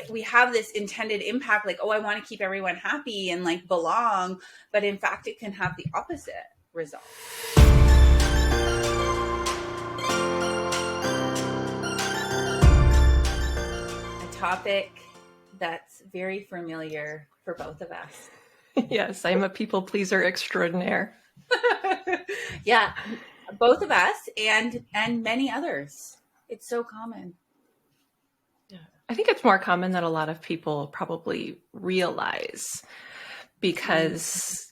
We have this intended impact, like, oh, I want to keep everyone happy and like belong, but in fact, it can have the opposite result. A topic that's very familiar for both of us. Yes, I'm a people pleaser extraordinaire. Yeah, both of us and many others. It's so common. Yeah. I think it's more common than a lot of people probably realize, because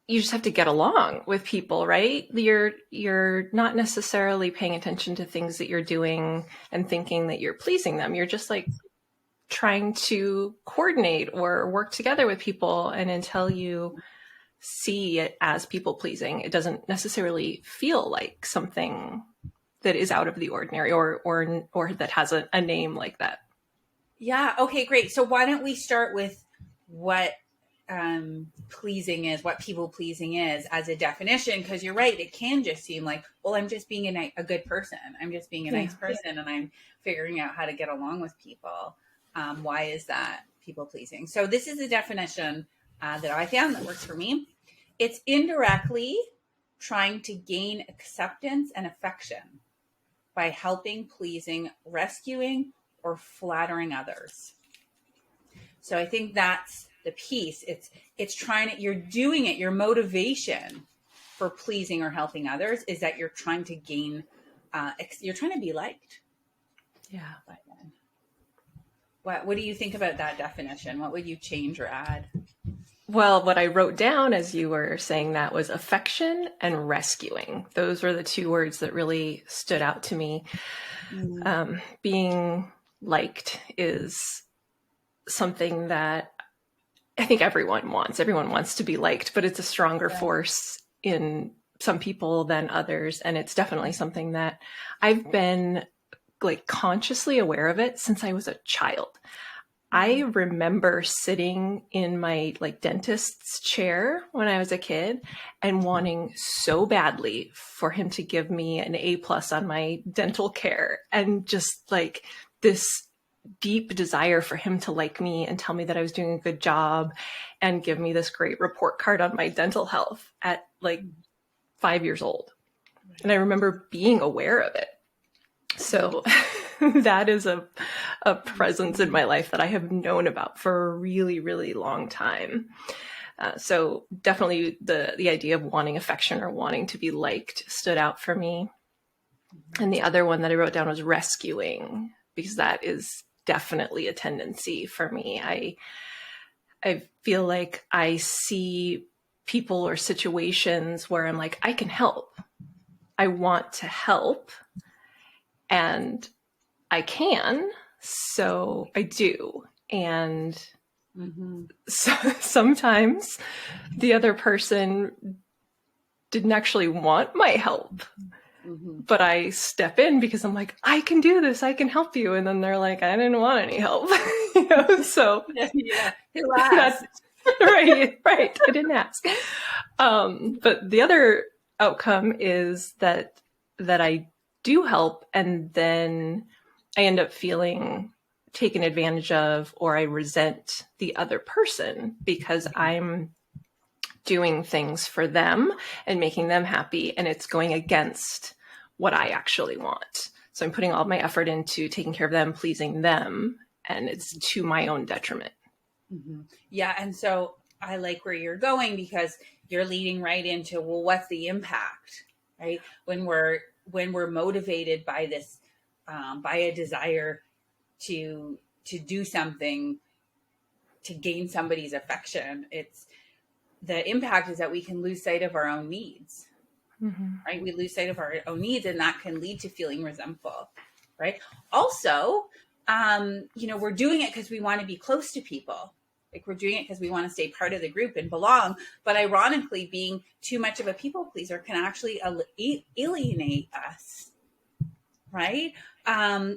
you just have to get along with people, right? You're not necessarily paying attention to things that you're doing and thinking that you're pleasing them. You're just like trying to coordinate or work together with people, and until you see it as people pleasing, it doesn't necessarily feel like something that is out of the ordinary or that has a name like that. Yeah. Okay, great. So why don't we start with what pleasing is, what people pleasing is as a definition? Because you're right, it can just seem like, well, I'm just being a good person. I'm just being a nice person, and I'm figuring out how to get along with people. Why is that people pleasing? So this is a definition that I found that works for me. It's indirectly trying to gain acceptance and affection by helping, pleasing, rescuing, or flattering others. So I think that's the piece. It's trying to, you're doing it, your motivation for pleasing or helping others is that you're trying to gain, you're trying to be liked. Yeah. What do you think about that definition? What would you change or add? Well, what I wrote down as you were saying that was affection and rescuing. Those were the two words that really stood out to me. Being liked is something that I think everyone wants. Everyone wants to be liked, but it's a stronger force in some people than others. And it's definitely something that I've been like consciously aware of it since I was a child. I remember sitting in my like dentist's chair when I was a kid and wanting so badly for him to give me an A+ on my dental care, and just like this deep desire for him to like me and tell me that I was doing a good job and give me this great report card on my dental health at like 5 years old. And I remember being aware of it. So that is a presence in my life that I have known about for a really, really long time. So definitely the idea of wanting affection or wanting to be liked stood out for me. And the other one that I wrote down was rescuing, because that is definitely a tendency for me. I feel like I see people or situations where I'm like, I can help. I want to help. And I can, so I do. And so sometimes the other person didn't actually want my help, but I step in because I'm like, I can do this, I can help you. And then they're like, I didn't want any help. So yeah. Who asked? right. I didn't ask. But the other outcome is that I do help, and then I end up feeling taken advantage of, or I resent the other person because I'm doing things for them and making them happy, and it's going against what I actually want. So I'm putting all my effort into taking care of them, pleasing them, and it's to my own detriment. Yeah. And so I like where you're going, because you're leading right into, well, what's the impact, right? When we're motivated by this, by a desire to do something to gain somebody's affection, it's the impact is that we can lose sight of our own needs, right? We lose sight of our own needs, and that can lead to feeling resentful, right? Also, we're doing it because we want to be close to people. Like, we're doing it because we want to stay part of the group and belong. But ironically, being too much of a people pleaser can actually alienate us, right?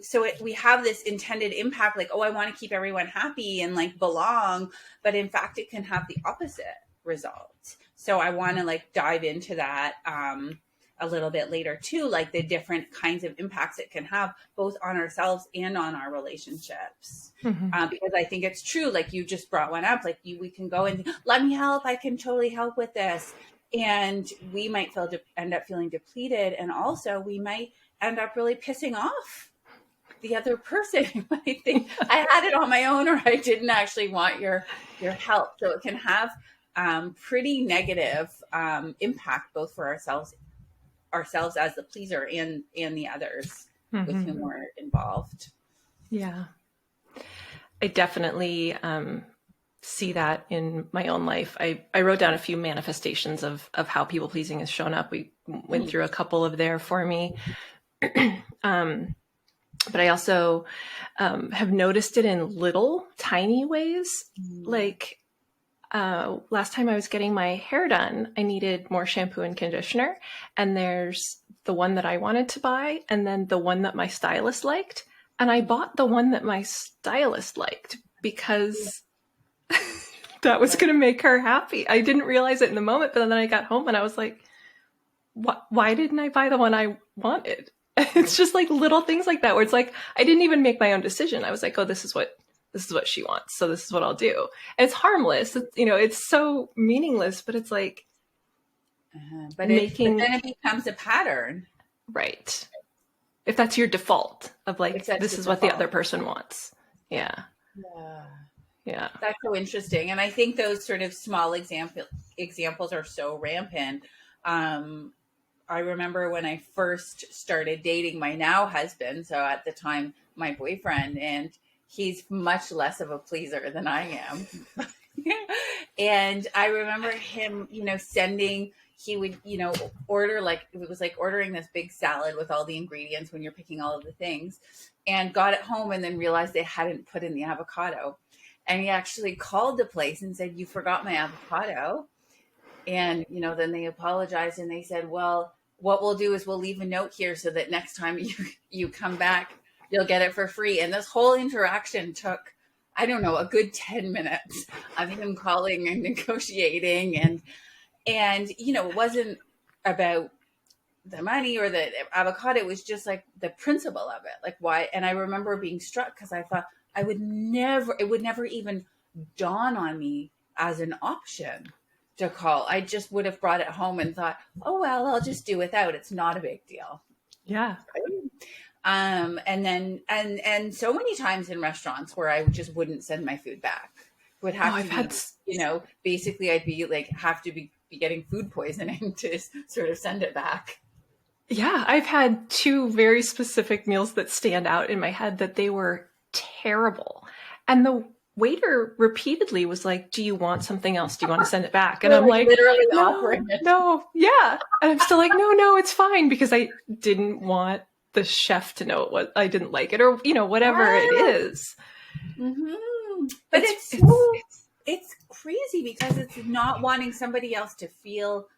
So we have this intended impact, like, oh, I want to keep everyone happy and like belong, but in fact, it can have the opposite result. So I want to like dive into that a little bit later too, like the different kinds of impacts it can have both on ourselves and on our relationships. Because I think it's true, like you just brought one up, like we can go and let me help, I can totally help with this, and we might end up feeling depleted, and also we might end up really pissing off the other person who might think I had it on my own, or I didn't actually want your help. So it can have pretty negative impact both for ourselves as the pleaser and the others with whom we're involved. Yeah, I definitely see that in my own life. I wrote down a few manifestations of how people pleasing has shown up. We went through a couple of there for me. But I also have noticed it in little tiny ways. Like last time I was getting my hair done, I needed more shampoo and conditioner. And there's the one that I wanted to buy, and then the one that my stylist liked. And I bought the one that my stylist liked because that was going to make her happy. I didn't realize it in the moment, but then I got home and I was like, why didn't I buy the one I wanted? It's just like little things like that where it's like, I didn't even make my own decision. I was like, oh, this is what she wants, so this is what I'll do. And it's harmless. It's, it's so meaningless, but it's like, but then it becomes a pattern. Right. If that's your default of like, this is what the other person wants. Yeah. Yeah. That's so interesting. And I think those sort of small examples are so rampant. I remember when I first started dating my now husband, so at the time my boyfriend, and he's much less of a pleaser than I am. And I remember him, he would, order, like, it was like ordering this big salad with all the ingredients when you're picking all of the things, and got it home and then realized they hadn't put in the avocado. And he actually called the place and said, "You forgot my avocado." And, then they apologized and they said, "Well, what we'll do is we'll leave a note here so that next time you come back, you'll get it for free." And this whole interaction took, I don't know, a good 10 minutes of him calling and negotiating. And it wasn't about the money or the avocado. It was just like the principle of it. Like, why? And I remember being struck because I thought it would never even dawn on me as an option to call. I just would have brought it home and thought, oh, well, I'll just do without. It's not a big deal. Yeah. And then, and so many times in restaurants where I just wouldn't send my food back. Would have basically I'd be like, have to be getting food poisoning to sort of send it back. Yeah. I've had two very specific meals that stand out in my head that they were terrible. And the waiter repeatedly was like, "Do you want something else? Do you want to send it back?" And I'm like, literally offering it. No, yeah. And I'm still like, no, it's fine, because I didn't want the chef to know what I didn't like it, or whatever it is. Mm-hmm. But it's crazy because it's not wanting somebody else to feel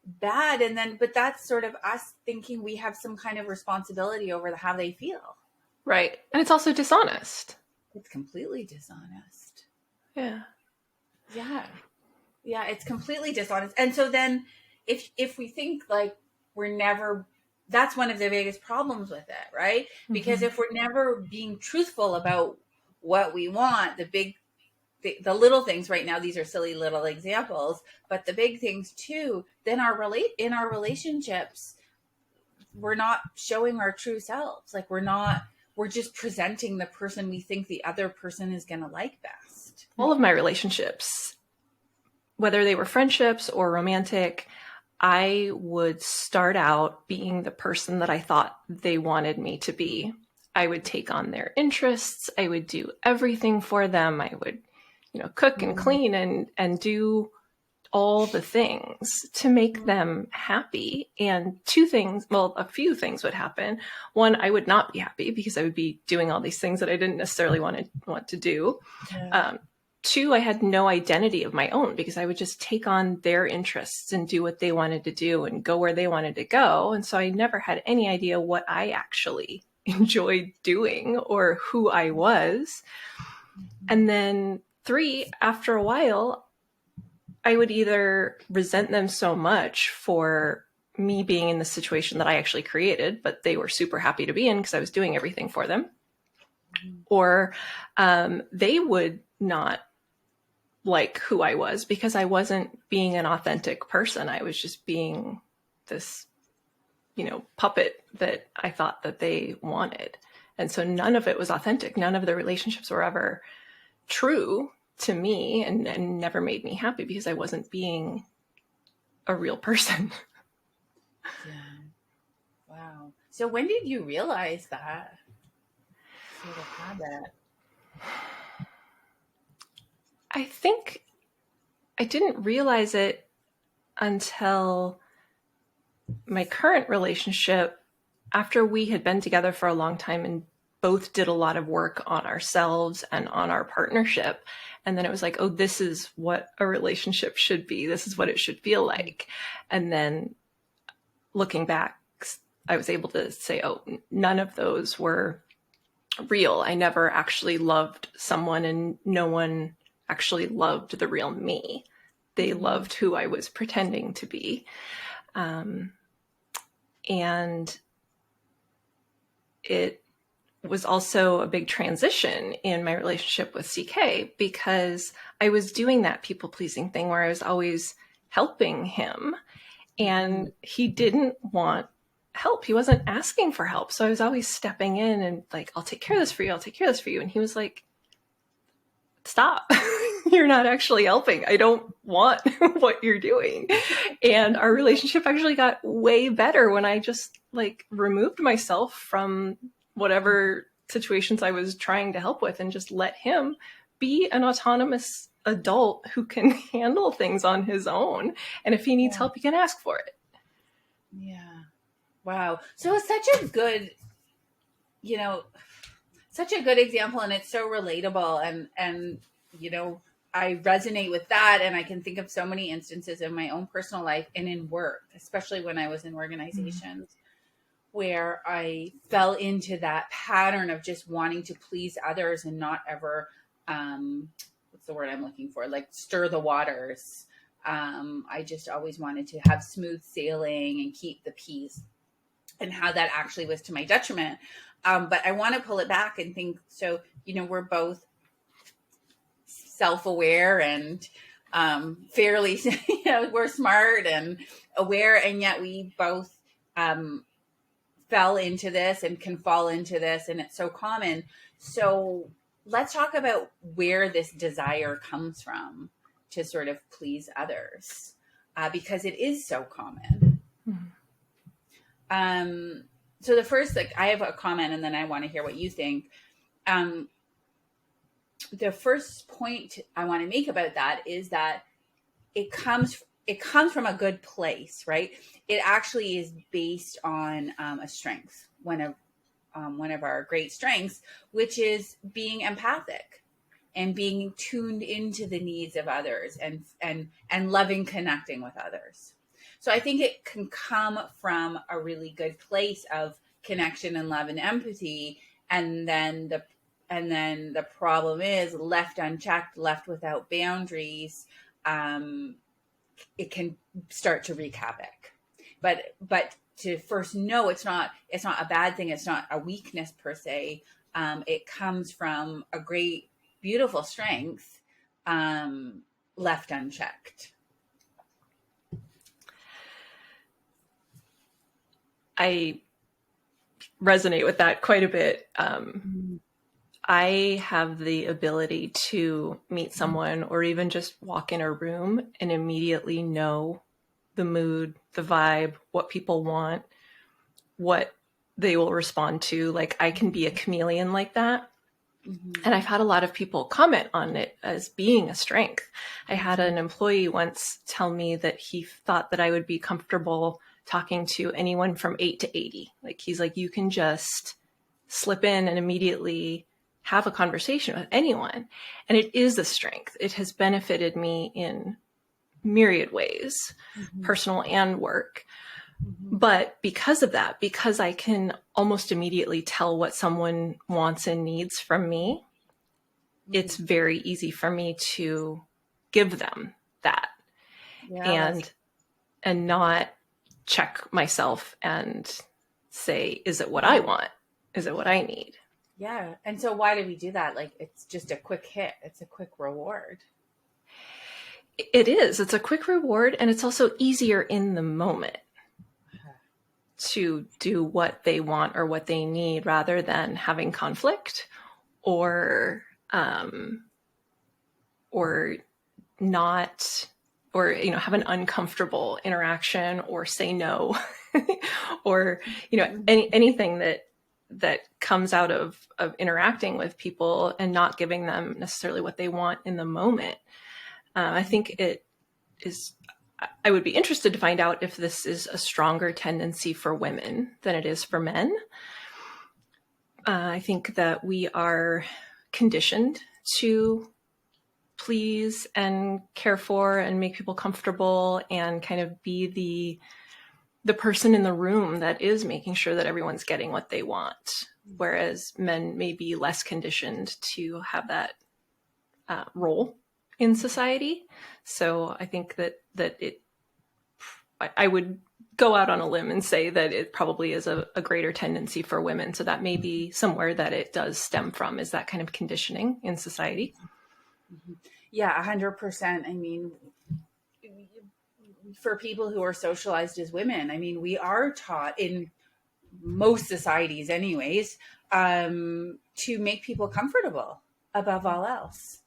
bad, but that's sort of us thinking we have some kind of responsibility over how they feel. Right. And it's also dishonest. It's completely dishonest. Yeah. Yeah. Yeah, it's completely dishonest. And so then if we think like that's one of the biggest problems with it, right? Because if we're never being truthful about what we want, the little things right now, these are silly little examples, but the big things too, then in our relationships, we're not showing our true selves. Like we're just presenting the person we think the other person is going to like best. All of my relationships, whether they were friendships or romantic, I would start out being the person that I thought they wanted me to be. I would take on their interests. I would do everything for them. I would, cook and clean and do all the things to make them happy. And a few things would happen. One, I would not be happy because I would be doing all these things that I didn't necessarily want to do. Yeah. Two, I had no identity of my own because I would just take on their interests and do what they wanted to do and go where they wanted to go. And so I never had any idea what I actually enjoyed doing or who I was. And then three, after a while, I would either resent them so much for me being in the situation that I actually created, but they were super happy to be in because I was doing everything for them. Or they would not like who I was because I wasn't being an authentic person. I was just being this, puppet that I thought that they wanted. And so none of it was authentic. None of the relationships were ever true to me and never made me happy because I wasn't being a real person. Yeah. Wow. So when did you realize that? Sort of had that. I think I didn't realize it until my current relationship, after we had been together for a long time and both did a lot of work on ourselves and on our partnership. And then it was like, oh, this is what a relationship should be. This is what it should feel like. And then looking back, I was able to say, oh, none of those were real. I never actually loved someone, and no one actually loved the real me. They loved who I was pretending to be. And it was also a big transition in my relationship with CK because I was doing that people pleasing thing where I was always helping him and he didn't want help. He wasn't asking for help. So I was always stepping in and like, I'll take care of this for you. I'll take care of this for you. And he was like, stop. You're not actually helping. I don't want what you're doing. And our relationship actually got way better when I just like removed myself from whatever situations I was trying to help with and just let him be an autonomous adult who can handle things on his own. And if he needs help, he can ask for it. Yeah. Wow. So it's such a good, such a good example, and it's so relatable, and I resonate with that, and I can think of so many instances in my own personal life and in work, especially when I was in organizations where I fell into that pattern of just wanting to please others and not ever what's the word I'm looking for, like stir the waters. I just always wanted to have smooth sailing and keep the peace, and how that actually was to my detriment. But I want to pull it back and think, so, we're both self-aware and fairly, we're smart and aware, and yet we both fell into this and can fall into this, and it's so common. So let's talk about where this desire comes from to sort of please others, because it is so common. So the first, I have a comment and then I want to hear what you think. The first point I want to make about that is that it comes from a good place, right? It actually is based on a strength, one of our great strengths, which is being empathic and being tuned into the needs of others and loving connecting with others. So I think it can come from a really good place of connection and love and empathy. And then the problem is, left unchecked, left without boundaries, it can start to wreak havoc. But to first know it's not a bad thing. It's not a weakness per se. It comes from a great, beautiful strength, left unchecked. I resonate with that quite a bit. I have the ability to meet someone or even just walk in a room and immediately know the mood, the vibe, what people want, what they will respond to. Like I can be a chameleon like that. And I've had a lot of people comment on it as being a strength. I had an employee once tell me that he thought that I would be comfortable talking to anyone from 8 to 80. Like he's like, you can just slip in and immediately have a conversation with anyone. And it is a strength. It has benefited me in myriad ways, personal and work. But because of that, because I can almost immediately tell what someone wants and needs from me, it's very easy for me to give them that and not check myself and say, is it what I want? Is it what I need? Yeah. And so why do we do that? Like, it's just a quick hit. It's a quick reward. It is. It's a quick reward, and it's also easier in the moment to do what they want or what they need rather than having conflict or not, or have an uncomfortable interaction or say no or anything that comes out of interacting with people and not giving them necessarily what they want in the moment. I think it is. I would be interested to find out if this is a stronger tendency for women than it is for men. I think that we are conditioned to please and care for and make people comfortable and kind of be the person in the room that is making sure that everyone's getting what they want. Whereas men may be less conditioned to have that role in society. So I think that I would go out on a limb and say that it probably is a greater tendency for women. So that may be somewhere that it does stem from, is that kind of conditioning in society. Yeah, 100%. I mean, for people who are socialized as women, I mean, we are taught in most societies anyways, to make people comfortable above all else.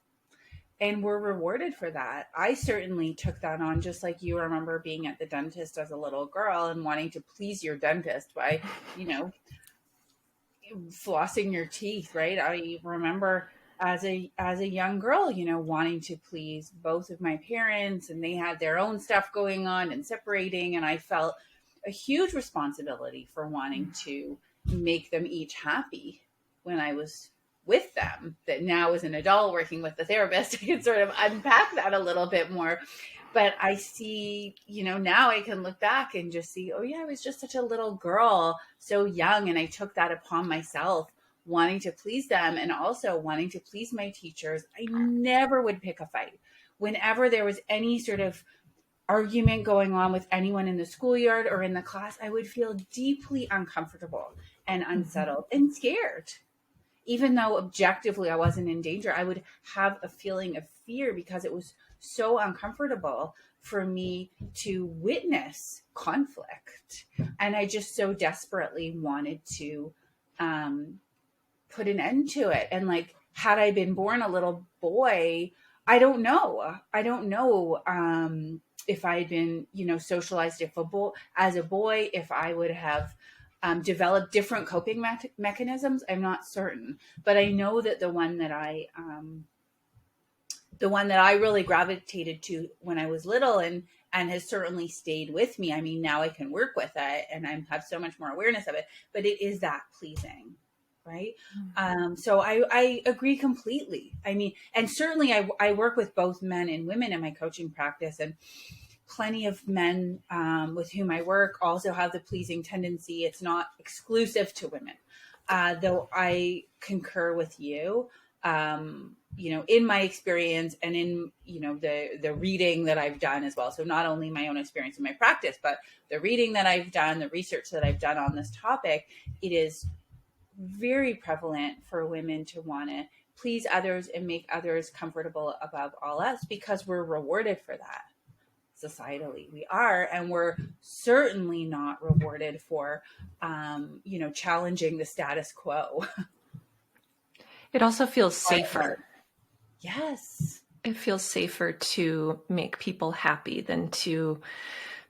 And we're rewarded for that. I certainly took that on, just like you remember being at the dentist as a little girl and wanting to please your dentist by, flossing your teeth, right? I remember as a young girl, wanting to please both of my parents, and they had their own stuff going on and separating, and I felt a huge responsibility for wanting to make them each happy when I was with them. That now as an adult working with the therapist, I can sort of unpack that a little bit more. But I see, now I can look back and just see, oh yeah, I was just such a little girl, so young, and I took that upon myself, wanting to please them and also wanting to please my teachers. I never would pick a fight. Whenever there was any sort of argument going on with anyone in the schoolyard or in the class, I would feel deeply uncomfortable and unsettled and scared. Even though objectively I wasn't in danger, I would have a feeling of fear because it was so uncomfortable for me to witness conflict. And I just so desperately wanted to put an end to it. And like, had I been born a little boy, I don't know. If I had been, socialized as a boy, if I would have developed different coping mechanisms. I'm not certain, but I know that the one that I really gravitated to when I was little and has certainly stayed with me. I mean, now I can work with it and I have so much more awareness of it, but it is that pleasing. Right. So I agree completely. I mean, and certainly I work with both men and women in my coaching practice, and plenty of men with whom I work also have the pleasing tendency. It's not exclusive to women, though I concur with you. In my experience and in, the reading that I've done as well. So not only my own experience in my practice, but the reading that I've done, the research that I've done on this topic, it is very prevalent for women to want to please others and make others comfortable above all else because we're rewarded for that. Societally, we are, and we're certainly not rewarded for, challenging the status quo. It also feels safer. Yes. It feels safer to make people happy than to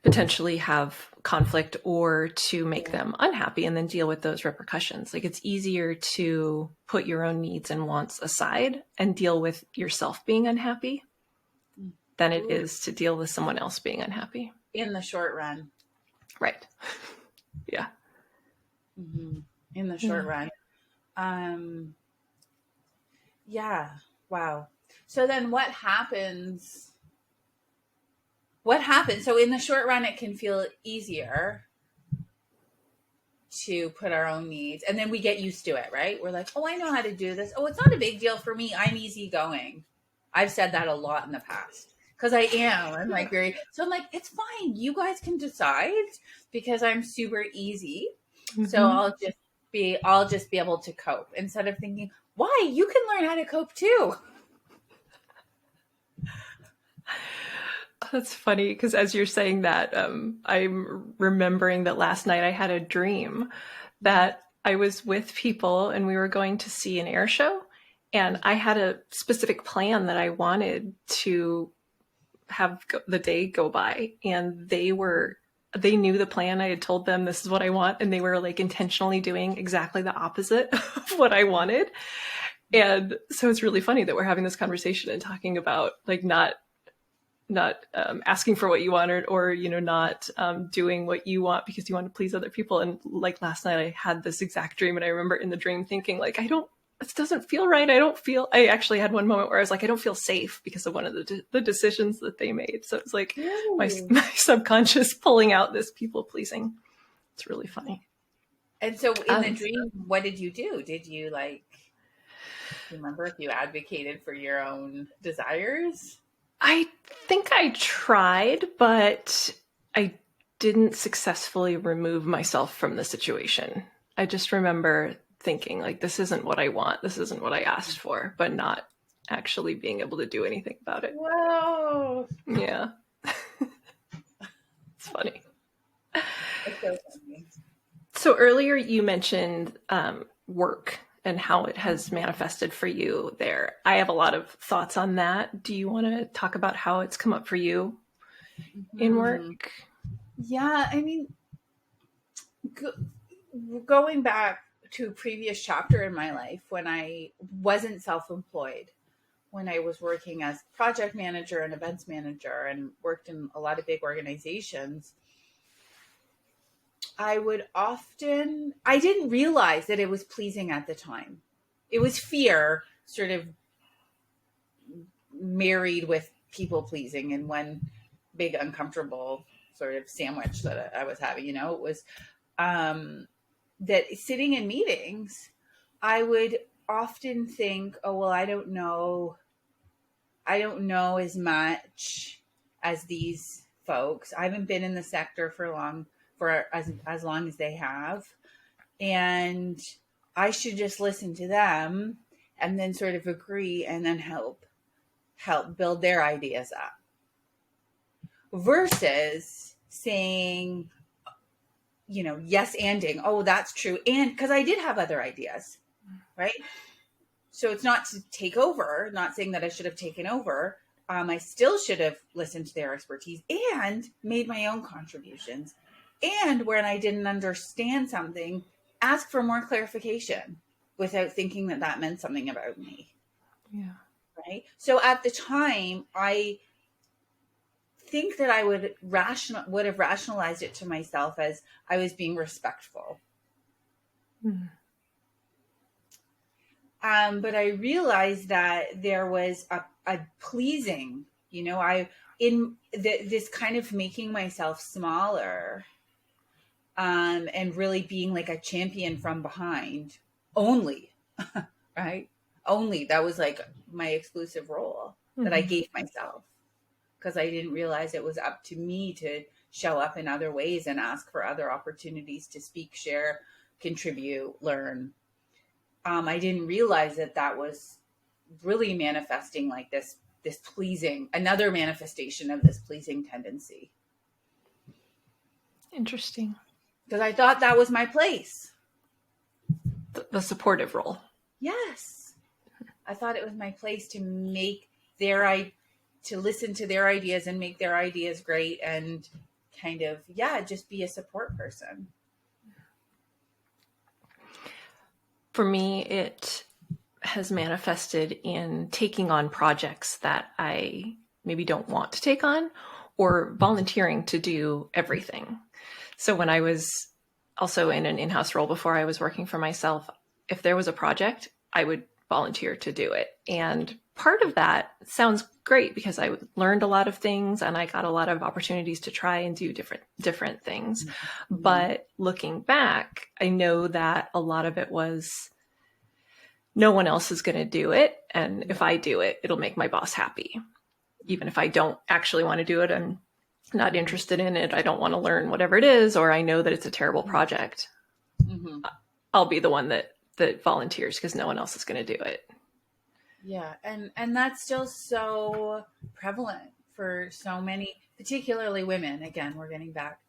potentially have conflict or to make them unhappy and then deal with those repercussions. Like, it's easier to put your own needs and wants aside and deal with yourself being unhappy than it is to deal with someone else being unhappy. In the short run. Right. Yeah. Mm-hmm. In the short run. Yeah. Wow. So then what happens? So in the short run, it can feel easier to put our own needs, and then we get used to it, right? We're like, oh, I know how to do this. Oh, it's not a big deal for me. I'm easygoing. I've said that a lot in the past. because I am. I'm like very, so I'm like, it's fine. You guys can decide because I'm super easy. So Mm-hmm. I'll just be able to cope instead of thinking, why? You can learn how to cope too. That's funny because as you're saying that, I'm remembering that last night I had a dream that I was with people and we were going to see an air show. And I had a specific plan that I wanted to have the day go by. And they knew the plan. I had told them this is what I want. And they were like intentionally doing exactly the opposite of what I wanted. And so it's really funny that we're having this conversation and talking about like not asking for what you want or not doing what you want because you want to please other people. And like last night I had this exact dream and I remember in the dream thinking like, this doesn't feel right. I actually had one moment where I was like, I don't feel safe because of one of the decisions that they made. So it's like my subconscious pulling out this people pleasing. It's really funny. And so in the dream, what did you do? Did you remember if you advocated for your own desires? I think I tried, but I didn't successfully remove myself from the situation. I just remember thinking like, this isn't what I want. This isn't what I asked for, but not actually being able to do anything about it. Whoa. Yeah. It's funny. It's so funny. So earlier you mentioned work and how it has manifested for you there. I have a lot of thoughts on that. Do you want to talk about how it's come up for you in work? Yeah, I mean, going back to a previous chapter in my life when I wasn't self-employed, when I was working as project manager and events manager and worked in a lot of big organizations, I didn't realize that it was pleasing at the time. It was fear sort of married with people pleasing in one big uncomfortable sort of sandwich that I was having. It was that sitting in meetings, I would often think, oh, well, I don't know as much as these folks. I haven't been in the sector for as long as they have. And I should just listen to them and then sort of agree and then help build their ideas up. Versus saying, yes, anding, oh, that's true. And because I did have other ideas, right? So it's not to take over, not saying that I should have taken over. I still should have listened to their expertise and made my own contributions. And when I didn't understand something, ask for more clarification without thinking that meant something about me. Yeah. Right. So at the time, I think that I would have rationalized it to myself as I was being respectful. Mm. But I realized that there was a pleasing, this kind of making myself smaller, and really being like a champion from behind only, right? Only that was like my exclusive role that I gave myself because I didn't realize it was up to me to show up in other ways and ask for other opportunities to speak, share, contribute, learn. I didn't realize that was really manifesting like this pleasing, another manifestation of this pleasing tendency. Interesting. Because I thought that was my place. The supportive role. Yes. I thought it was my place to make to listen to their ideas and make their ideas great and kind of, just be a support person. For me, it has manifested in taking on projects that I maybe don't want to take on or volunteering to do everything. So when I was also in an in-house role before I was working for myself, if there was a project, I would volunteer to do it. And part of that sounds great because I learned a lot of things and I got a lot of opportunities to try and do different things. Mm-hmm. But looking back, I know that a lot of it was no one else is going to do it. And if I do it, it'll make my boss happy. even if I don't actually want to do it, I'm not interested in it, I don't want to learn whatever it is, or I know that it's a terrible project, Mm-hmm. I'll be the one that volunteers because no one else is going to do it. Yeah, and that's still so prevalent for so many, particularly women. Again, we're getting back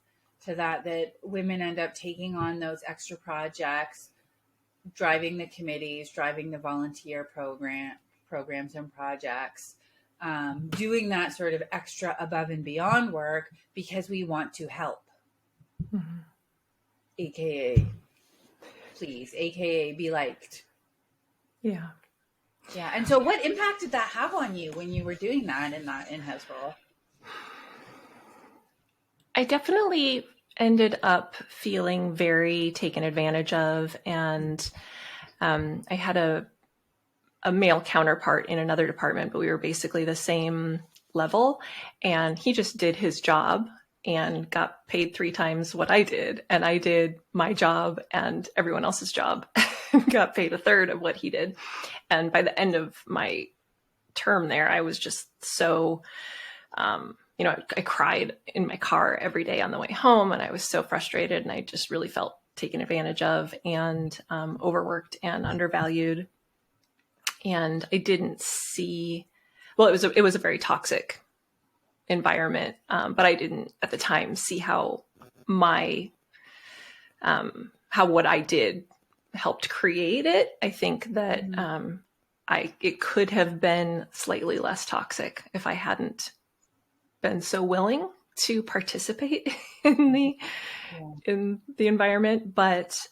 to that women end up taking on those extra projects, driving the committees, driving the volunteer programs and projects, doing that sort of extra above and beyond work because we want to help, Mm-hmm. aka please, aka be liked. Yeah. Yeah. And so what impact did that have on you when you were doing that in-house role? I definitely ended up feeling very taken advantage of. And I had a male counterpart in another department, but we were basically the same level. And he just did his job and got paid 3 times what I did. And I did my job and everyone else's job and got paid 1/3 of what he did. And by the end of my term there, I was just so, I cried in my car every day on the way home, and I was so frustrated, and I just really felt taken advantage of and overworked and undervalued. And I didn't see, well, it was a very toxic environment, but I didn't at the time see how what I did helped create it. I think that it could have been slightly less toxic if I hadn't been so willing to participate in the environment. But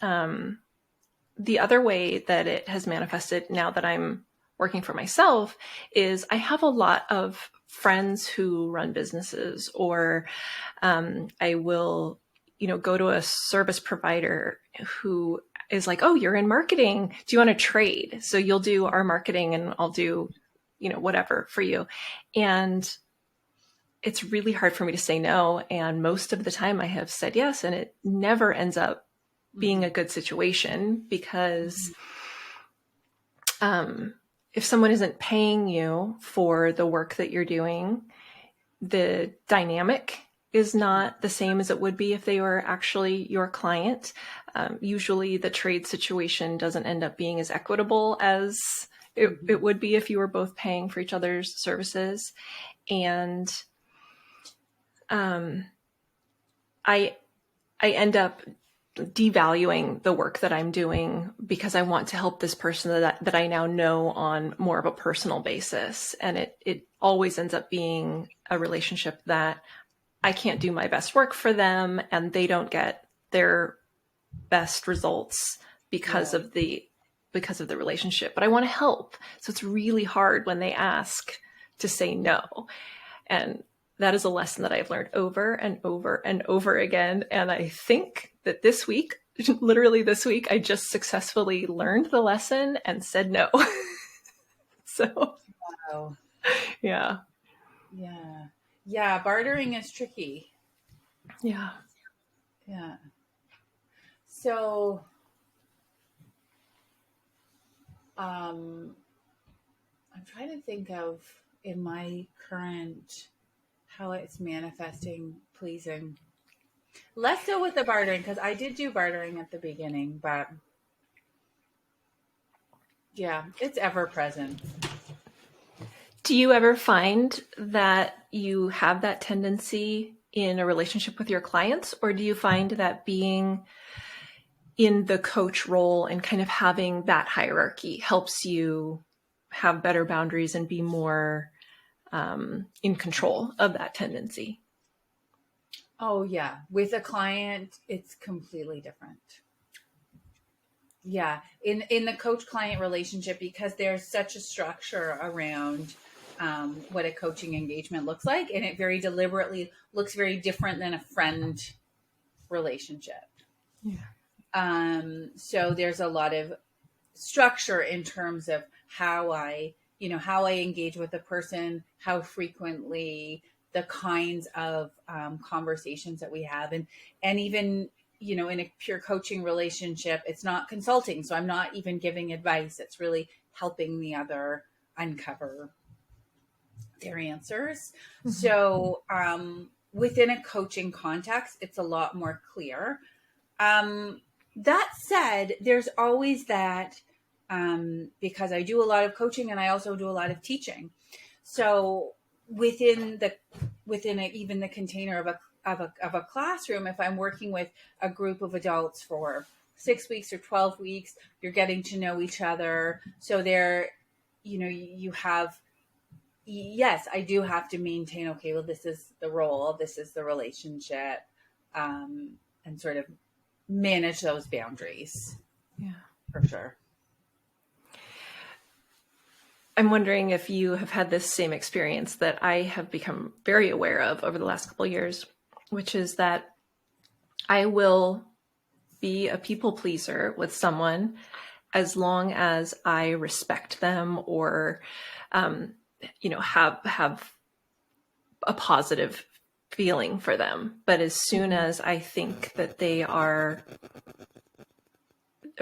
the other way that it has manifested now that I'm working for myself is I have a lot of friends who run businesses, or I will, go to a service provider who is like, oh, you're in marketing. Do you want to trade? So you'll do our marketing and I'll do, whatever for you. And it's really hard for me to say no. And most of the time I have said yes, and it never ends up being a good situation because if someone isn't paying you for the work that you're doing, the dynamic is not the same as it would be if they were actually your client. Usually the trade situation doesn't end up being as equitable as it would be if you were both paying for each other's services. And I end up devaluing the work that I'm doing because I want to help this person that I now know on more of a personal basis. And it always ends up being a relationship that I can't do my best work for them and they don't get their best results because of the relationship. But I want to help. So it's really hard when they ask to say no. And that is a lesson that I've learned over and over and over again. And I think that this week, literally this week, I just successfully learned the lesson and said no. So, Wow. Yeah. Yeah. Yeah. Bartering is tricky. Yeah. Yeah. So, I'm trying to think of in my current how it's manifesting pleasing. Less so with the bartering, because I did do bartering at the beginning, but yeah, it's ever present. Do you ever find that you have that tendency in a relationship with your clients, or do you find that being in the coach role and kind of having that hierarchy helps you have better boundaries and be more in control of that tendency? Oh yeah, with a client, it's completely different. Yeah, in the coach client relationship, because there's such a structure around what a coaching engagement looks like, and it very deliberately looks very different than a friend relationship. Yeah. So there's a lot of structure in terms of how I engage with a person, how frequently, the kinds of conversations that we have, and even in a pure coaching relationship, it's not consulting, so I'm not even giving advice. It's really helping the other uncover their answers. Mm-hmm. So within a coaching context, it's a lot more clear. That said, there's always that, because I do a lot of coaching and I also do a lot of teaching. So within even the container of a classroom, if I'm working with a group of adults for 6 weeks or 12 weeks, you're getting to know each other. So there, you have, yes, I do have to maintain, okay, well, this is the role, this is the relationship, and sort of manage those boundaries. Yeah. For sure. I'm wondering if you have had this same experience that I have become very aware of over the last couple of years, which is that I will be a people pleaser with someone as long as I respect them or, have a positive feeling for them. But as soon as I think that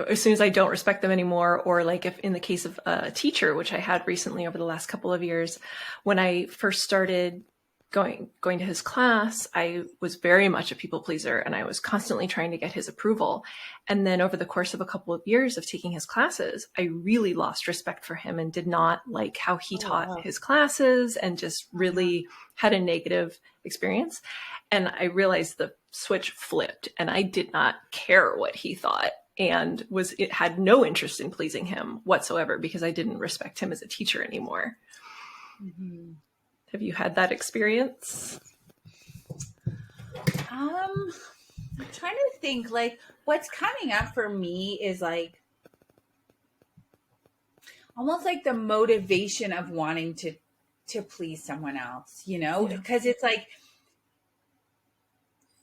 as soon as I don't respect them anymore, or like if in the case of a teacher, which I had recently over the last couple of years, when I first started going to his class, I was very much a people pleaser and I was constantly trying to get his approval. And then over the course of a couple of years of taking his classes, I really lost respect for him and did not like how he taught his classes and just really had a negative experience. And I realized the switch flipped and I did not care what he thought and had no interest in pleasing him whatsoever because I didn't respect him as a teacher anymore. Mm-hmm. Have you had that experience? I'm trying to think, like, what's coming up for me is like almost like the motivation of wanting to please someone else, because it's like,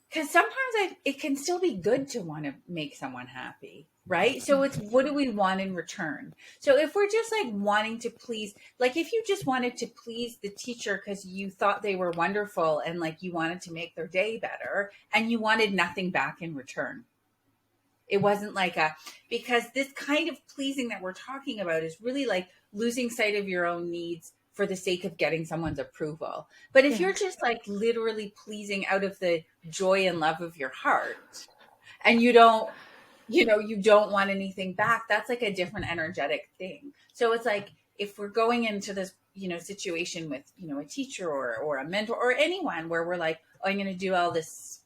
because sometimes it can still be good to want to make someone happy, right? So it's, what do we want in return? So if we're just like wanting to please, like if you just wanted to please the teacher because you thought they were wonderful and like you wanted to make their day better and you wanted nothing back in return, it wasn't like because this kind of pleasing that we're talking about is really like losing sight of your own needs for the sake of getting someone's approval. But if you're just like literally pleasing out of the joy and love of your heart and you don't want anything back, that's like a different energetic thing. So it's like, if we're going into this, situation with, a teacher or a mentor or anyone where we're like, oh, I'm going to do all this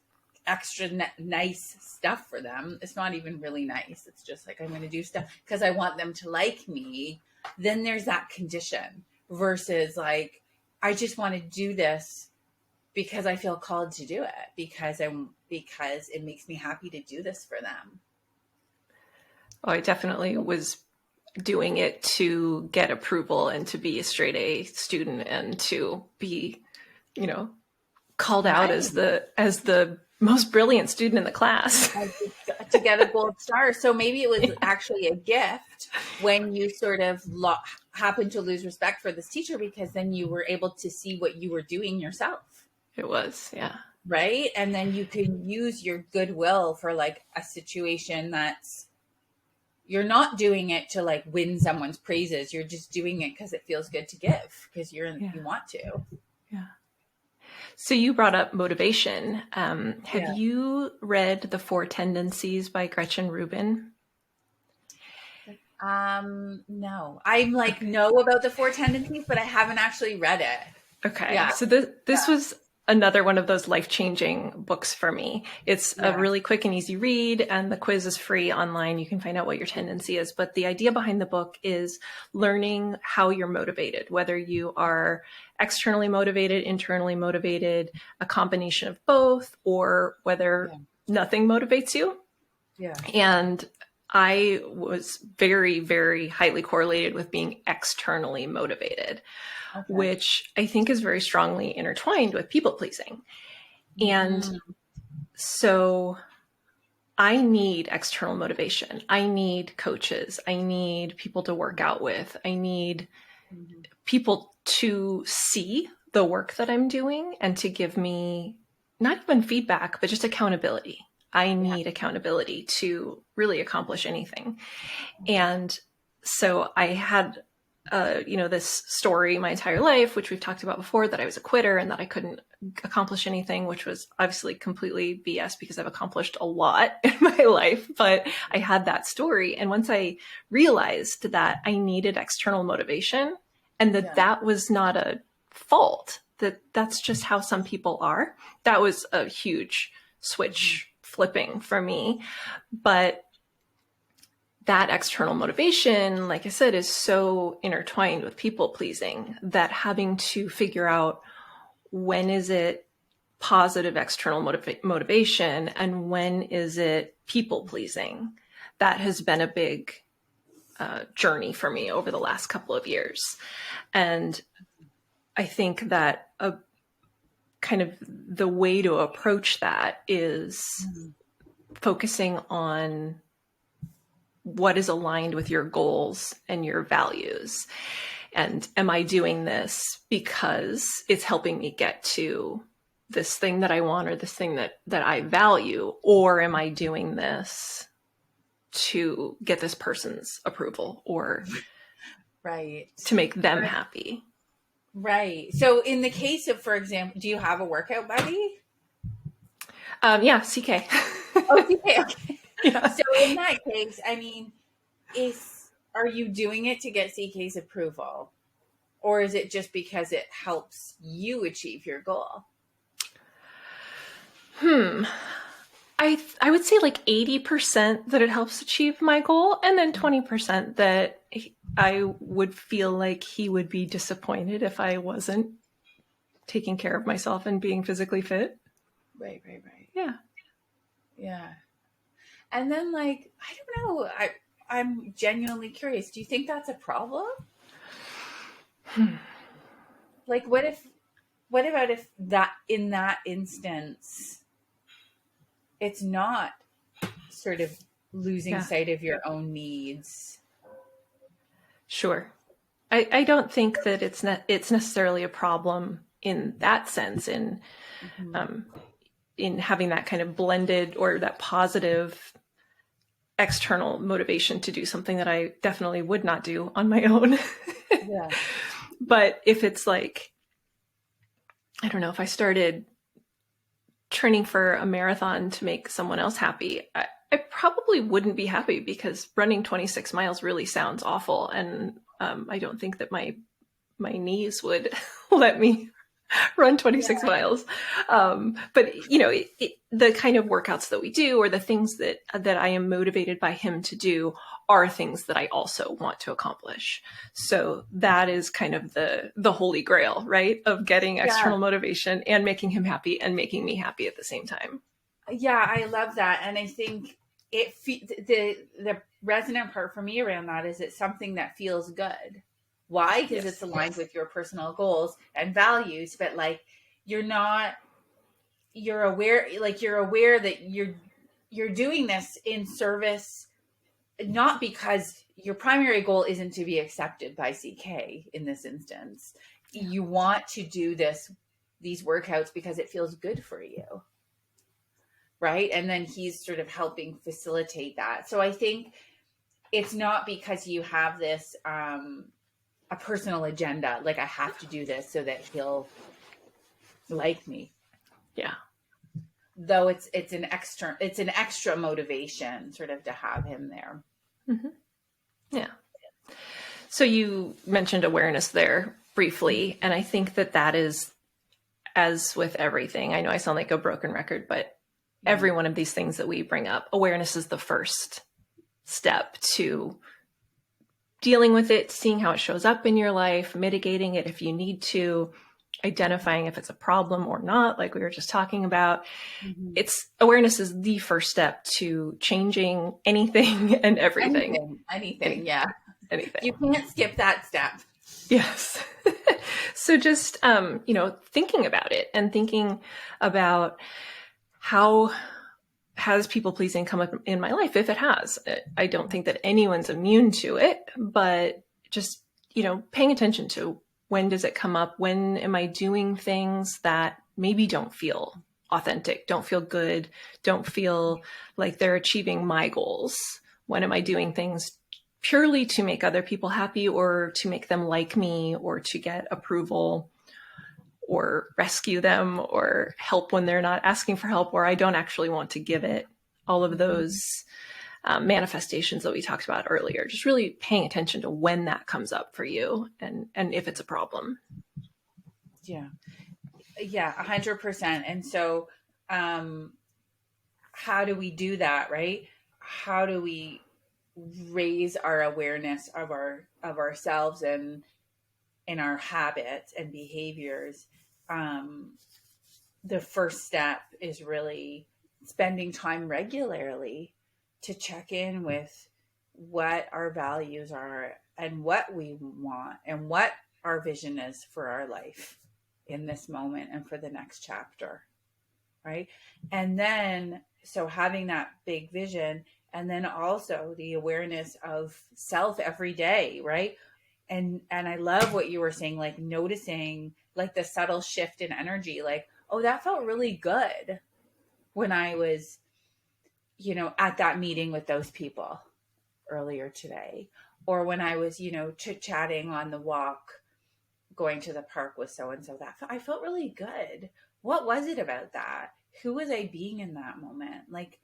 extra nice stuff for them. It's not even really nice. It's just like, I'm going to do stuff because I want them to like me. Then there's that condition versus like, I just want to do this because I feel called to do it because it makes me happy to do this for them. Oh, I definitely was doing it to get approval and to be a straight A student and to be, called out as the most brilliant student in the class. To get a gold star. So maybe it was actually a gift when you sort of happened to lose respect for this teacher, because then you were able to see what you were doing yourself. It was, yeah. Right? And then you can use your goodwill for like a situation that's, you're not doing it to like win someone's praises. You're just doing it because it feels good to give, because you want to. Yeah. So you brought up motivation. Have you read The 4 Tendencies by Gretchen Rubin? No. I'm like, know about the 4 Tendencies, but I haven't actually read it. Okay. Yeah. So this was another one of those life-changing books for me. It's a really quick and easy read, and the quiz is free online. You can find out what your tendency is. But the idea behind the book is learning how you're motivated, whether you are externally motivated, internally motivated, a combination of both, or whether nothing motivates you. Yeah. And I was very, very highly correlated with being externally motivated. Okay. Which I think is very strongly intertwined with people pleasing. And so I need external motivation. I need coaches. I need people to work out with. I need people to see the work that I'm doing and to give me not even feedback, but just accountability. I need accountability to really accomplish anything. And so I had this story my entire life, which we've talked about before, that I was a quitter and that I couldn't accomplish anything, which was obviously completely BS because I've accomplished a lot in my life. But I had that story. And once I realized that I needed external motivation and that was not a fault, that's just how some people are, that was a huge switch flipping for me. But that external motivation, like I said, is so intertwined with people pleasing that having to figure out when is it positive external motivation and when is it people pleasing, that has been a big journey for me over the last couple of years. And I think that kind of the way to approach that is focusing on what is aligned with your goals and your values. And am I doing this because it's helping me get to this thing that I want or this thing that I value? Or am I doing this to get this person's approval or to make them happy? Right. So in the case of, for example, do you have a workout buddy? Yeah, CK. Oh, CK. Okay. Yeah. So in that case, I mean, are you doing it to get CK's approval, or is it just because it helps you achieve your goal? I would say like 80% that it helps achieve my goal, and then 20% that I would feel like he would be disappointed if I wasn't taking care of myself and being physically fit. Right. Yeah. And then, like, I don't know, I'm genuinely curious. Do you think that's a problem? Like, what about if that in that instance, it's not sort of losing sight of your own needs? Sure. I don't think that it's necessarily a problem in that sense, in having that kind of blended or that positive external motivation to do something that I definitely would not do on my own. Yeah. But if it's like, I don't know, if I started training for a marathon to make someone else happy, I probably wouldn't be happy because running 26 miles really sounds awful. And I don't think that my knees would let me run 26 miles. But the kind of workouts that we do, or the things that I am motivated by him to do, are things that I also want to accomplish. So that is kind of the holy grail, right? Of getting external motivation and making him happy and making me happy at the same time. Yeah, I love that. And I think the resonant part for me around that is it's something that feels good. Why? Because it's aligned with your personal goals and values, but like you're aware that you're doing this in service, not because your primary goal isn't to be accepted by CK in this instance. You want to do these workouts because it feels good for you. Right? And then he's sort of helping facilitate that. So I think it's not because you have this a personal agenda, like I have to do this so that he'll like me. Yeah. Though it's an extra motivation sort of to have him there. Mm-hmm. Yeah. So you mentioned awareness there briefly, and I think that is, as with everything, I know I sound like a broken record, but every one of these things that we bring up, awareness is the first step to dealing with it, seeing how it shows up in your life, mitigating it if you need to, identifying if it's a problem or not, like we were just talking about. Awareness is the first step to changing anything and everything. Anything. Yeah. Anything. You can't skip that step. Yes. So just, thinking about it and thinking about how has people pleasing come up in my life? If it has, I don't think that anyone's immune to it, but just, paying attention to when does it come up? When am I doing things that maybe don't feel authentic, don't feel good, don't feel like they're achieving my goals? When am I doing things purely to make other people happy or to make them like me or to get approval or rescue them or help when they're not asking for help or I don't actually want to give it. All of those manifestations that we talked about earlier, just really paying attention to when that comes up for you and if it's a problem. Yeah. Yeah, 100%. And so, how do we do that, right? How do we raise our awareness of ourselves and in our habits and behaviors? The first step is really spending time regularly to check in with what our values are and what we want and what our vision is for our life in this moment and for the next chapter, right? And then, so having that big vision, and then also the awareness of self every day, right? And I love what you were saying, like noticing like the subtle shift in energy, like, oh, that felt really good when I was, at that meeting with those people earlier today, or when I was, chit chatting on the walk going to the park with so and so. That I felt really good. What was it about that? Who was I being in that moment? Like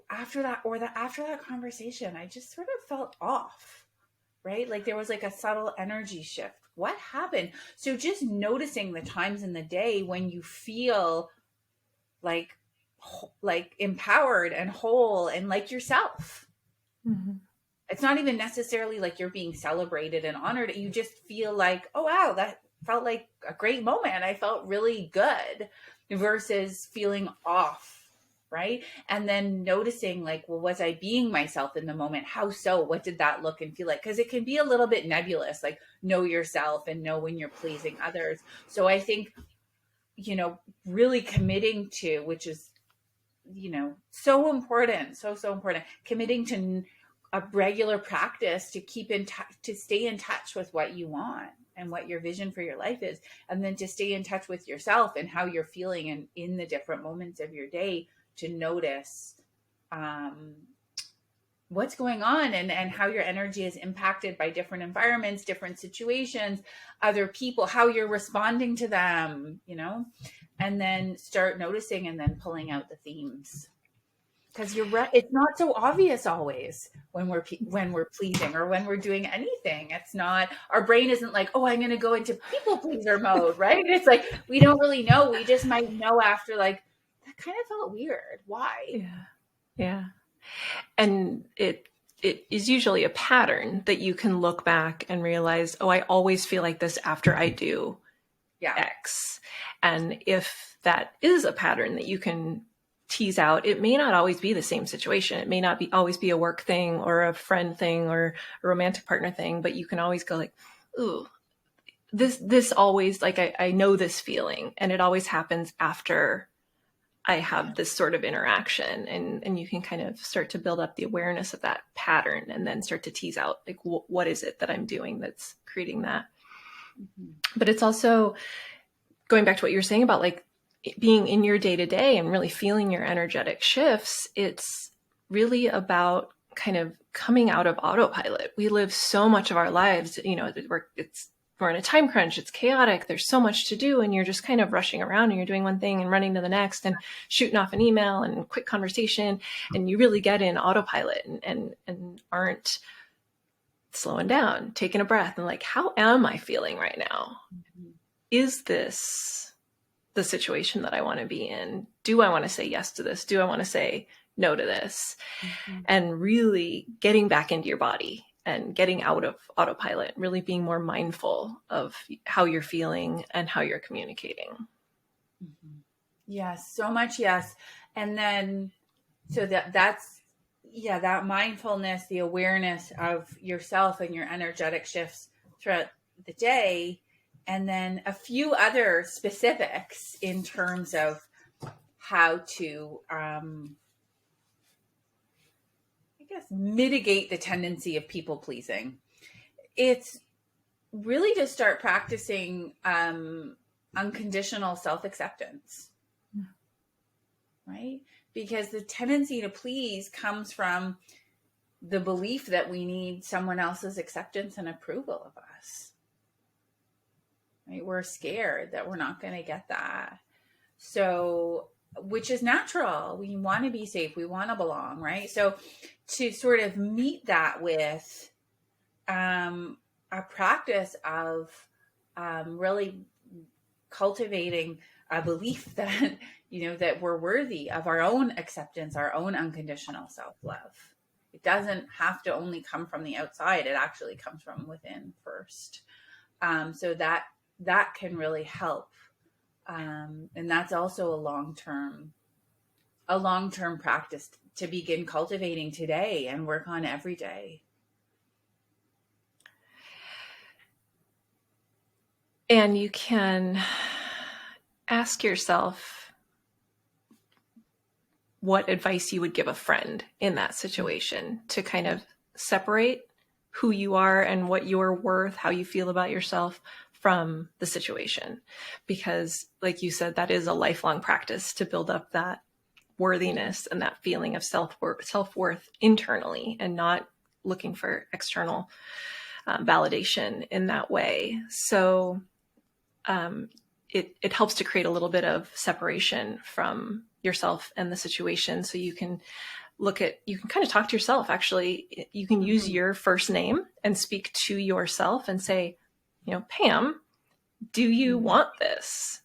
after that conversation, I just sort of felt off, right? Like there was like a subtle energy shift. What happened? So just noticing the times in the day when you feel like empowered and whole and like yourself. Mm-hmm. It's not even necessarily like you're being celebrated and honored. You just feel like, oh, wow, that felt like a great moment. I felt really good versus feeling off, right? And then noticing like, well, was I being myself in the moment? How so? What did that look and feel like? Because it can be a little bit nebulous, like know yourself and know when you're pleasing others. So I think, really committing to, which is, so important, so important, committing to a regular practice to keep in touch, to stay in touch with what you want and what your vision for your life is, and then to stay in touch with yourself and how you're feeling and in the different moments of your day to notice what's going on and how your energy is impacted by different environments, different situations, other people, how you're responding to them, and then start noticing and then pulling out the themes. Because you're right, it's not so obvious always when we're pleasing or when we're doing anything. It's not, our brain isn't like, oh, I'm going to go into people pleaser mode, right? It's like we don't really know. We just might know after, like, that kind of felt weird. Why? Yeah. And it is usually a pattern that you can look back and realize, oh, I always feel like this after I do X. And if that is a pattern that you can tease out, it may not always be the same situation. It may not be always be a work thing or a friend thing or a romantic partner thing, but you can always go like, ooh, this always, like, I know this feeling, and it always happens after I have this sort of interaction, and you can kind of start to build up the awareness of that pattern and then start to tease out, like, what is it that I'm doing that's creating that? Mm-hmm. But it's also going back to what you were saying about like being in your day to day and really feeling your energetic shifts. It's really about kind of coming out of autopilot. We live so much of our lives, we're in a time crunch. It's chaotic. There's so much to do. And you're just kind of rushing around and you're doing one thing and running to the next and shooting off an email and quick conversation. And you really get in autopilot and aren't slowing down, taking a breath and like, how am I feeling right now? Mm-hmm. Is this the situation that I want to be in? Do I want to say yes to this? Do I want to say no to this? Mm-hmm. And really getting back into your body and getting out of autopilot, really being more mindful of how you're feeling and how you're communicating. Mm-hmm. Yes, so much yes. And then, so that's that mindfulness, the awareness of yourself and your energetic shifts throughout the day. And then a few other specifics in terms of how to, mitigate the tendency of people pleasing. It's really to start practicing unconditional self-acceptance, right? Because the tendency to please comes from the belief that we need someone else's acceptance and approval of us. Right? We're scared that we're not going to get that. So, which is natural. We want to be safe. We want to belong, right? So to sort of meet that with a practice of really cultivating a belief that, that we're worthy of our own acceptance, our own unconditional self-love. It doesn't have to only come from the outside. It actually comes from within first. So that can really help. And that's also a long-term practice to begin cultivating today and work on every day. And you can ask yourself what advice you would give a friend in that situation to kind of separate who you are and what you're worth, how you feel about yourself from the situation. Because like you said, that is a lifelong practice to build up that worthiness and that feeling of self-worth internally, and not looking for external validation in that way. So it helps to create a little bit of separation from yourself and the situation. So you can kind of talk to yourself. Actually, you can use your first name and speak to yourself and say, Pam, do you want this?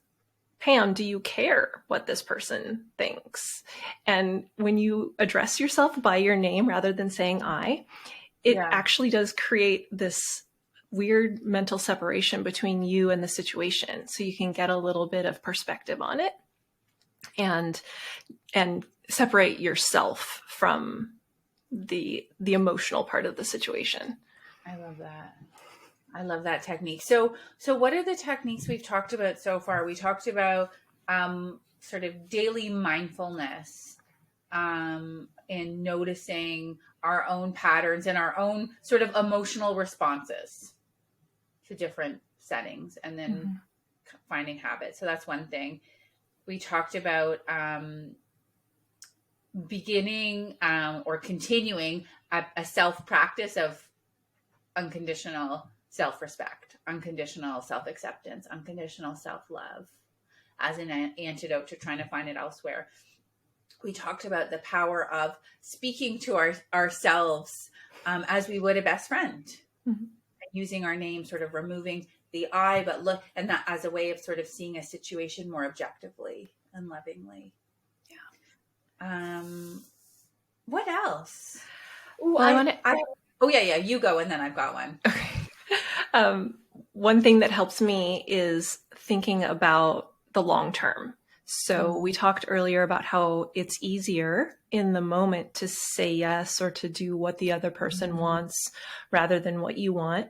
Pam, do you care what this person thinks? And when you address yourself by your name rather than saying I, it actually does create this weird mental separation between you and the situation. So you can get a little bit of perspective on it and separate yourself from the emotional part of the situation. I love that technique. So what are the techniques we've talked about so far? We talked about sort of daily mindfulness in noticing our own patterns and our own sort of emotional responses to different settings, and then finding habits. So that's one thing. We talked about beginning or continuing a self-practice of unconditional self-respect, unconditional self-acceptance, unconditional self-love as an antidote to trying to find it elsewhere. We talked about the power of speaking to ourselves as we would a best friend, using our name, sort of removing the I, but look, and that as a way of sort of seeing a situation more objectively and lovingly. Yeah. What else? Ooh, you go, and then I've got one. Okay. One thing that helps me is thinking about the long term. So we talked earlier about how it's easier in the moment to say yes or to do what the other person wants rather than what you want.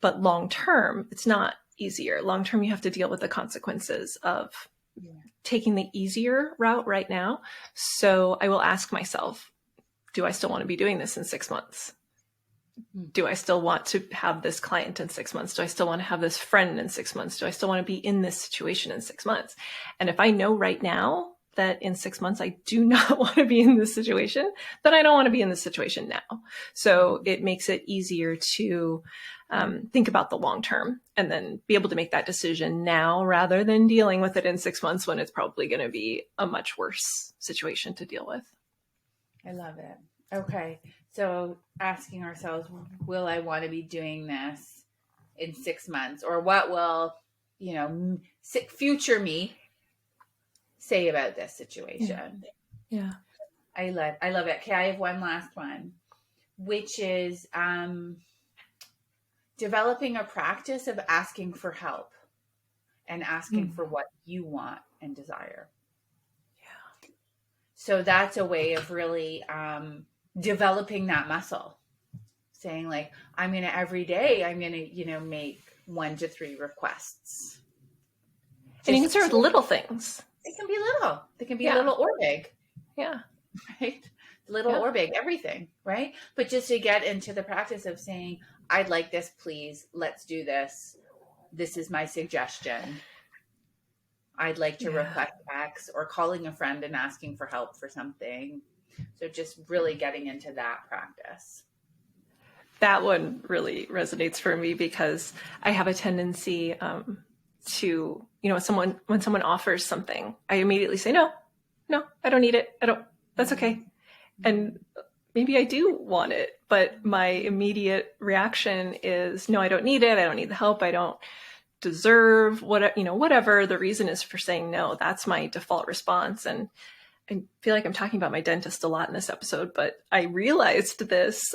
But long term, it's not easier. Long term, you have to deal with the consequences of taking the easier route right now. So I will ask myself, do I still want to be doing this in 6 months? Do I still want to have this client in 6 months? Do I still want to have this friend in 6 months? Do I still want to be in this situation in 6 months? And if I know right now that in 6 months I do not want to be in this situation, then I don't want to be in this situation now. So it makes it easier to think about the long term and then be able to make that decision now rather than dealing with it in 6 months when it's probably going to be a much worse situation to deal with. I love it. Okay. So asking ourselves, will I want to be doing this in 6 months? Or what will, future me say about this situation? Yeah. I love it. Okay, I have one last one, which is developing a practice of asking for help and asking for what you want and desire. Yeah. So that's a way of really developing that muscle, saying like, every day I'm going to, make 1 to 3 requests. And you can start with little things. It can be little. They can be little or big. Yeah. Right? Little or big, everything. Right? But just to get into the practice of saying, I'd like this, please. Let's do this. This is my suggestion. I'd like to request X, or calling a friend and asking for help for something. So just really getting into that practice. That one really resonates for me because I have a tendency to, when someone offers something, I immediately say, no, I don't need it. That's okay. And maybe I do want it, but my immediate reaction is, no, I don't need it. I don't need the help. I don't deserve whatever the reason is for saying no. That's my default response. And I feel like I'm talking about my dentist a lot in this episode, but I realized this,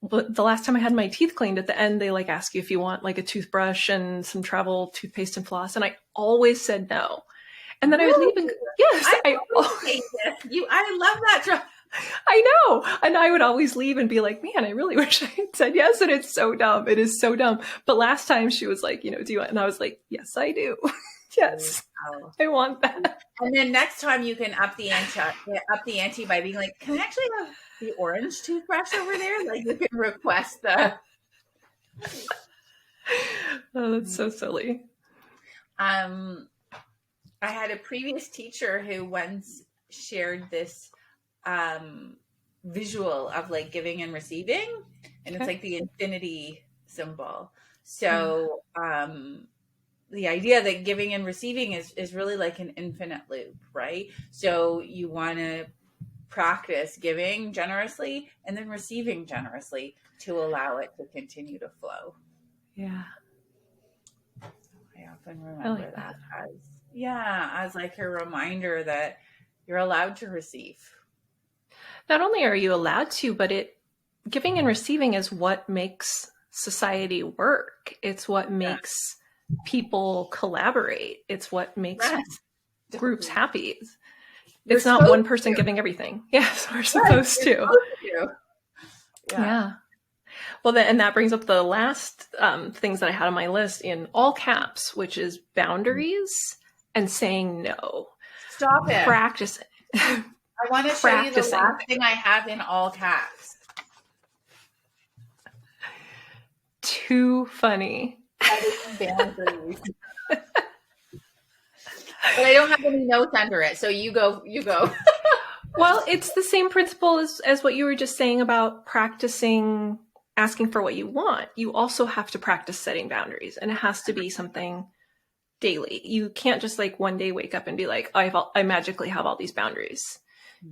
but the last time I had my teeth cleaned, at the end, they ask you if you want a toothbrush and some travel toothpaste and floss. And I always said no. And then I would leave and yes, I love that. I know. And I would always leave and be like, man, I really wish I had said yes. And it's so dumb. It is so dumb. But last time she was like, do you want? And I was like, yes, I do. Yes, I want that. And then next time you can up the ante by being like, can I actually have the orange toothbrush over there? You can request the. Oh, that's so silly. I had a previous teacher who once shared this visual of giving and receiving, and it's the infinity symbol. So the idea that giving and receiving is really an infinite loop, right? So you want to practice giving generously and then receiving generously to allow it to continue to flow. Yeah. I often remember that as a reminder that you're allowed to receive. Not only are you allowed to, but giving and receiving is what makes society work. It's what makes people collaborate. It's what makes groups happy. It's not one person giving everything. Yes, we're supposed to. Yeah. Well, and that brings up the last things that I had on my list in all caps, which is boundaries and saying no. Stop it. Practicing. I want to show you the last thing I have in all caps. Too funny. Boundaries. But I don't have any notes under it, so you go. Well, it's the same principle as what you were just saying about practicing asking for what you want. You also have to practice setting boundaries, and it has to be something daily. You can't just one day wake up and be like, I magically have all these boundaries.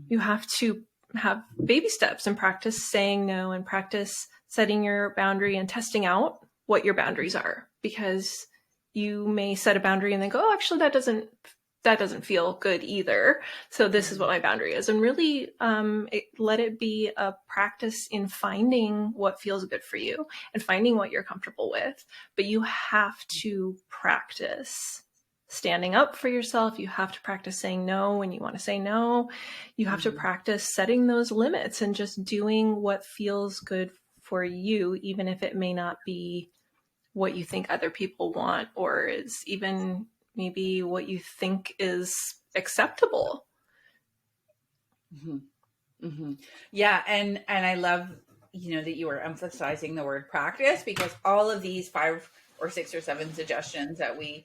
You have to have baby steps and practice saying no and practice setting your boundary and testing out what your boundaries are, because you may set a boundary and then go, oh, actually that doesn't feel good either. So this is what my boundary is. And really let it be a practice in finding what feels good for you and finding what you're comfortable with. But you have to practice standing up for yourself. You have to practice saying no when you want to say no. You have to practice setting those limits and just doing what feels good for you, even if it may not be what you think other people want, or is even maybe what you think is acceptable. Yeah. And I love, that you were emphasizing the word practice, because all of these 5 or 6 or 7 suggestions that we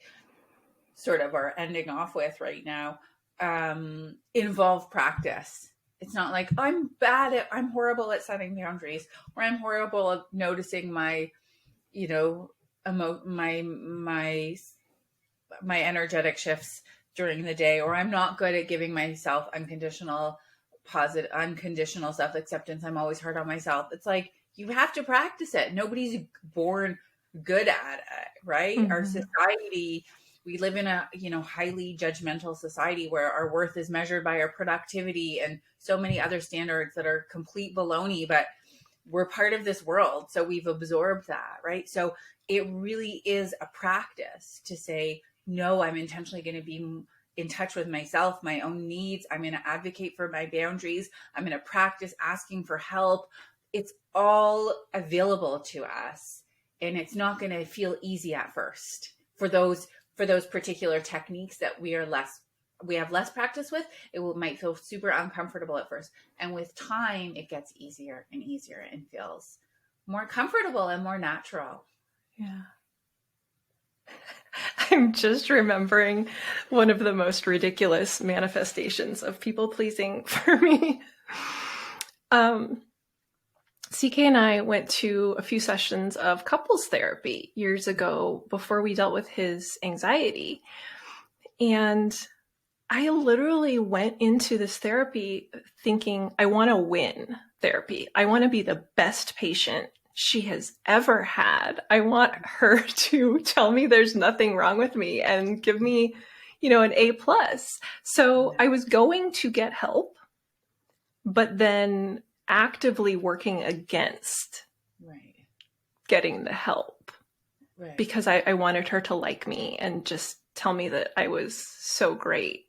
sort of are ending off with right now involve practice. It's not like I'm horrible at setting boundaries, or I'm horrible at noticing my, my energetic shifts during the day, or I'm not good at giving myself unconditional self-acceptance. I'm always hard on myself. It's you have to practice it. Nobody's born good at it, right? Mm-hmm. Our society, we live in a, highly judgmental society where our worth is measured by our productivity and so many other standards that are complete baloney, but we're part of this world. So we've absorbed that, right? So it really is a practice to say, no, I'm intentionally going to be in touch with myself, my own needs. I'm going to advocate for my boundaries. I'm going to practice asking for help. It's all available to us, and it's not going to feel easy at first for those particular techniques that we have less practice with. Might feel super uncomfortable at first, and with time it gets easier and easier and feels more comfortable and more natural. Yeah. I'm just remembering one of the most ridiculous manifestations of people pleasing for me. CK and I went to a few sessions of couples therapy years ago before we dealt with his anxiety. And I literally went into this therapy thinking, I want to win therapy. I want to be the best patient she has ever had. I want her to tell me there's nothing wrong with me and give me, an A+. So I was going to get help, but then actively working against getting the help because I wanted her to like me and just tell me that I was so great.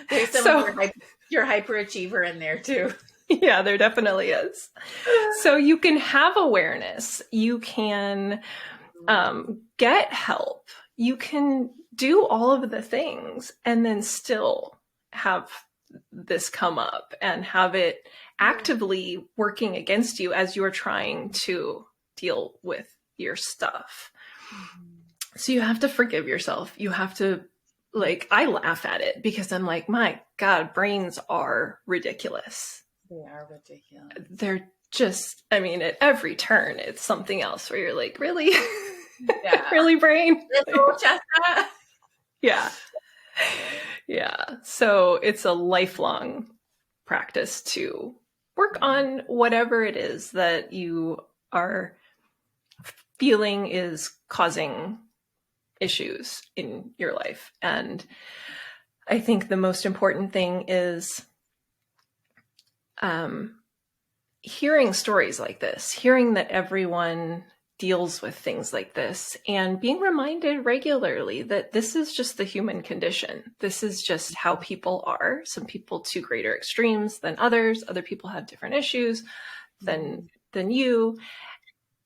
There's some of your hyperachiever in there too. Yeah, there definitely is. So you can have awareness. You can get help. You can do all of the things and then still have this come up and have it actively working against you as you're trying to deal with your stuff. So you have to forgive yourself. You have to, I laugh at it because I'm like, my God, brains are ridiculous. They are ridiculous. They're just, at every turn, it's something else where you're like, really? Yeah. Really, brain? Little chestnut. Yeah. Yeah. So it's a lifelong practice to work on whatever it is that you are feeling is causing issues in your life. And I think the most important thing is hearing stories like this, hearing that everyone deals with things like this, and being reminded regularly that this is just the human condition. This is just how people are. Some people to greater extremes than others. Other people have different issues than you.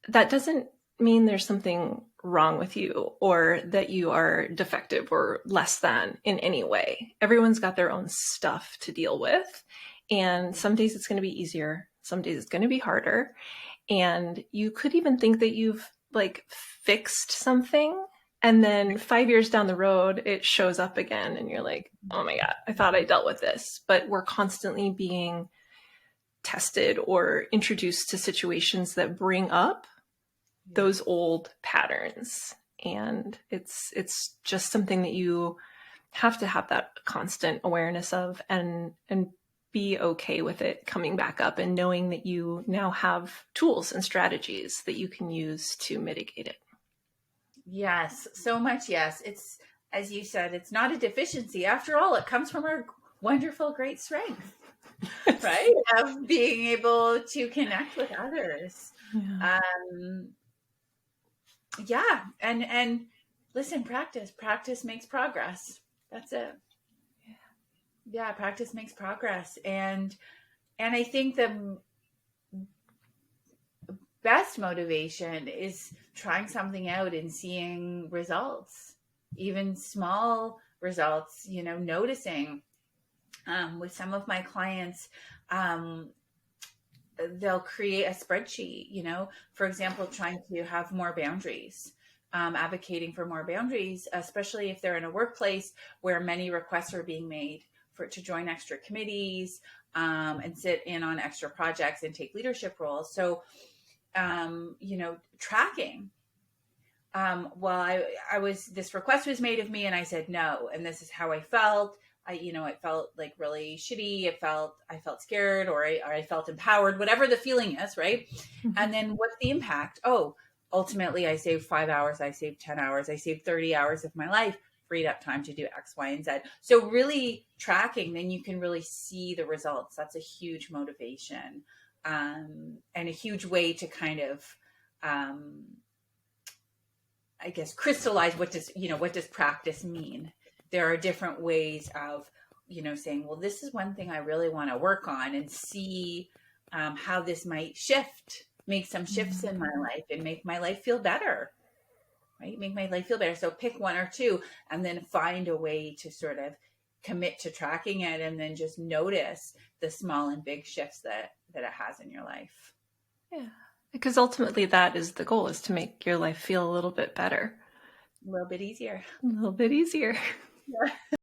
That doesn't mean there's something wrong with you or that you are defective or less than in any way. Everyone's got their own stuff to deal with. And some days it's going to be easier. Some days it's going to be harder. And you could even think that you've fixed something. And then 5 years down the road, it shows up again. And you're like, oh my God, I thought I dealt with this. But we're constantly being tested or introduced to situations that bring up those old patterns. And it's just something that you have to have that constant awareness of and be okay with it coming back up and knowing that you now have tools and strategies that you can use to mitigate it. Yes, so much. Yes. It's, as you said, it's not a deficiency. After all, it comes from our wonderful, great strength, right? Of being able to connect with others. Yeah. And listen, practice makes progress. That's it. Yeah, practice makes progress. And I think the best motivation is trying something out and seeing results, even small results, noticing. With some of my clients, they'll create a spreadsheet, for example, trying to have more boundaries. Advocating for more boundaries, especially if they're in a workplace where many requests are being made to join extra committees and sit in on extra projects and take leadership roles. So, tracking. This request was made of me and I said no, and this is how I felt. It felt like really shitty. I felt scared or I felt empowered, whatever the feeling is, right? Mm-hmm. And then what's the impact? Oh, ultimately I saved 5 hours. I saved 10 hours. I saved 30 hours of my life. Freed up time to do X, Y, and Z. So really tracking, then you can really see the results. That's a huge motivation and a huge way to kind of, I guess, crystallize what does practice mean? There are different ways of, saying, well, this is one thing I really want to work on and see how this might make some shifts in my life and make my life feel better. Right? Make my life feel better. So pick one or two and then find a way to sort of commit to tracking it and then just notice the small and big shifts that it has in your life. Yeah. Because ultimately that is the goal, is to make your life feel a little bit better. A little bit easier. A little bit easier. Yeah.